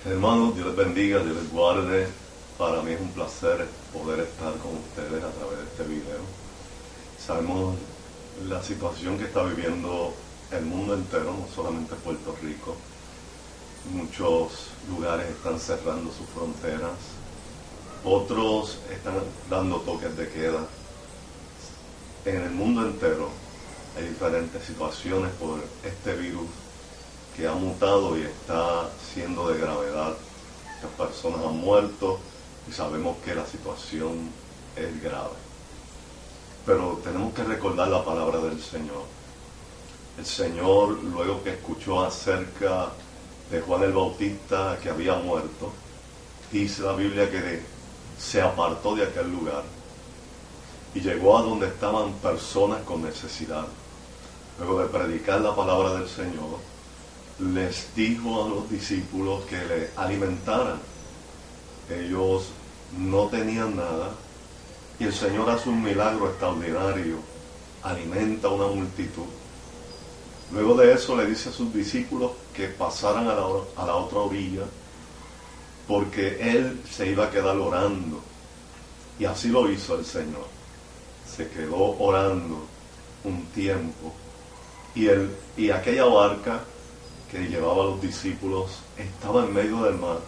Hermanos, Dios les bendiga, Dios les guarde. Para mí es un placer poder estar con ustedes a través de este video. Sabemos la situación que está viviendo el mundo entero, no solamente Puerto Rico. Muchos lugares están cerrando sus fronteras, otros están dando toques de queda. En el mundo entero hay diferentes situaciones por este virus que ha mutado y está siendo de gravedad. Muchas personas han muerto y sabemos que la situación es grave. Pero tenemos que recordar la palabra del Señor. El Señor, luego que escuchó acerca de Juan el Bautista que había muerto, dice la Biblia que se apartó de aquel lugar y llegó a donde estaban personas con necesidad. Luego de predicar la palabra del Señor, les dijo a los discípulos que le alimentaran. Ellos no tenían nada y el Señor hace un milagro extraordinario, alimenta a una multitud. Luego de eso le dice a sus discípulos que pasaran a la otra orilla porque Él se iba a quedar orando. Y así lo hizo el Señor. Se quedó orando un tiempo. Y aquella barca que llevaba a los discípulos estaba en medio del mar.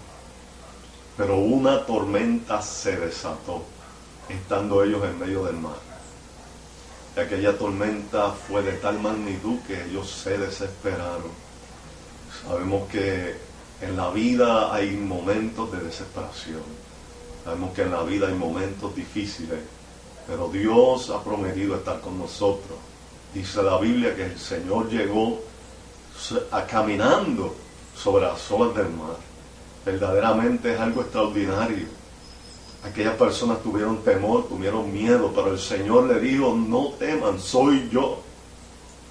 Pero una tormenta se desató estando ellos en medio del mar. Y aquella tormenta fue de tal magnitud que ellos se desesperaron. Sabemos que en la vida hay momentos de desesperación. Sabemos que en la vida hay momentos difíciles. Pero Dios ha prometido estar con nosotros. Dice la Biblia que el Señor llegó caminando sobre las olas del mar. Verdaderamente es algo extraordinario. Aquellas personas tuvieron temor, tuvieron miedo, pero el Señor le dijo: no teman, soy yo.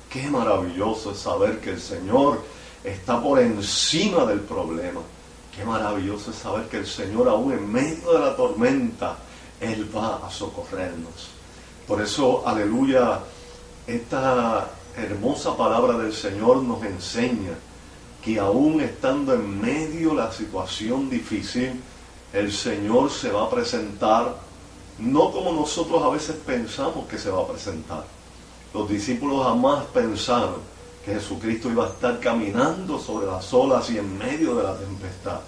Qué maravilloso es saber que el Señor está por encima del problema. Qué maravilloso es saber que el Señor, aún en medio de la tormenta, Él va a socorrernos. Por eso, aleluya, esta hermosa palabra del Señor nos enseña que aún estando en medio de la situación difícil, el Señor se va a presentar, no como nosotros a veces pensamos que se va a presentar. Los discípulos jamás pensaron que Jesucristo iba a estar caminando sobre las olas y en medio de la tempestad.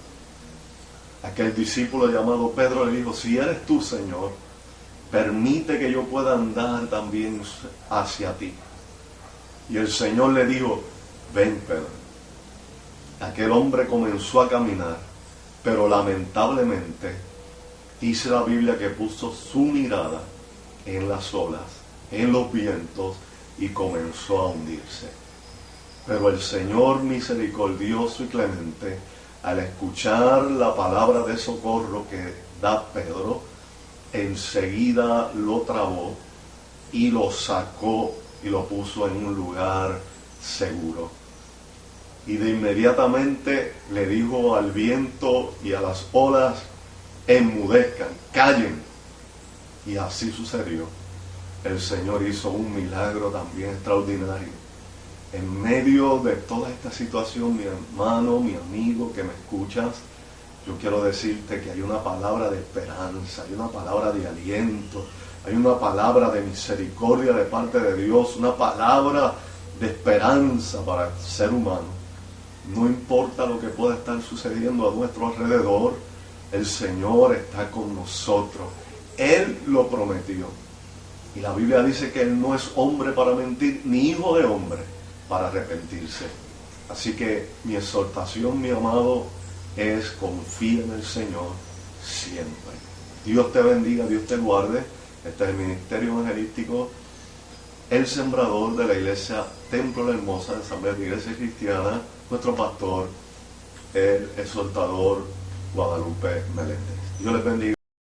Aquel discípulo llamado Pedro le dijo: si eres tú, Señor, permite que yo pueda andar también hacia ti. Y el Señor le dijo: ven, Pedro. Aquel hombre comenzó a caminar, pero lamentablemente dice la Biblia que puso su mirada en las olas, en los vientos, y comenzó a hundirse. Pero el Señor misericordioso y clemente, al escuchar la palabra de socorro que da Pedro, enseguida lo trabó y lo sacó y lo puso en un lugar seguro. Y de inmediatamente le dijo al viento y a las olas: enmudezcan, callen. Y así sucedió. El Señor hizo un milagro también extraordinario. En medio de toda esta situación, mi hermano, mi amigo que me escuchas, yo quiero decirte que hay una palabra de esperanza, hay una palabra de aliento, hay una palabra de misericordia de parte de Dios, una palabra de esperanza para el ser humano. No importa lo que pueda estar sucediendo a nuestro alrededor, el Señor está con nosotros. Él lo prometió. Y la Biblia dice que Él no es hombre para mentir, ni hijo de hombre para arrepentirse. Así que mi exhortación, mi amado, es: confía en el Señor siempre. Dios te bendiga, Dios te guarde. Este es el Ministerio Evangelístico El Sembrador de la Iglesia Templo La Hermosa de Asamblea de Iglesia Cristiana. Nuestro pastor, el exhortador Guadalupe Meléndez. Dios les bendiga.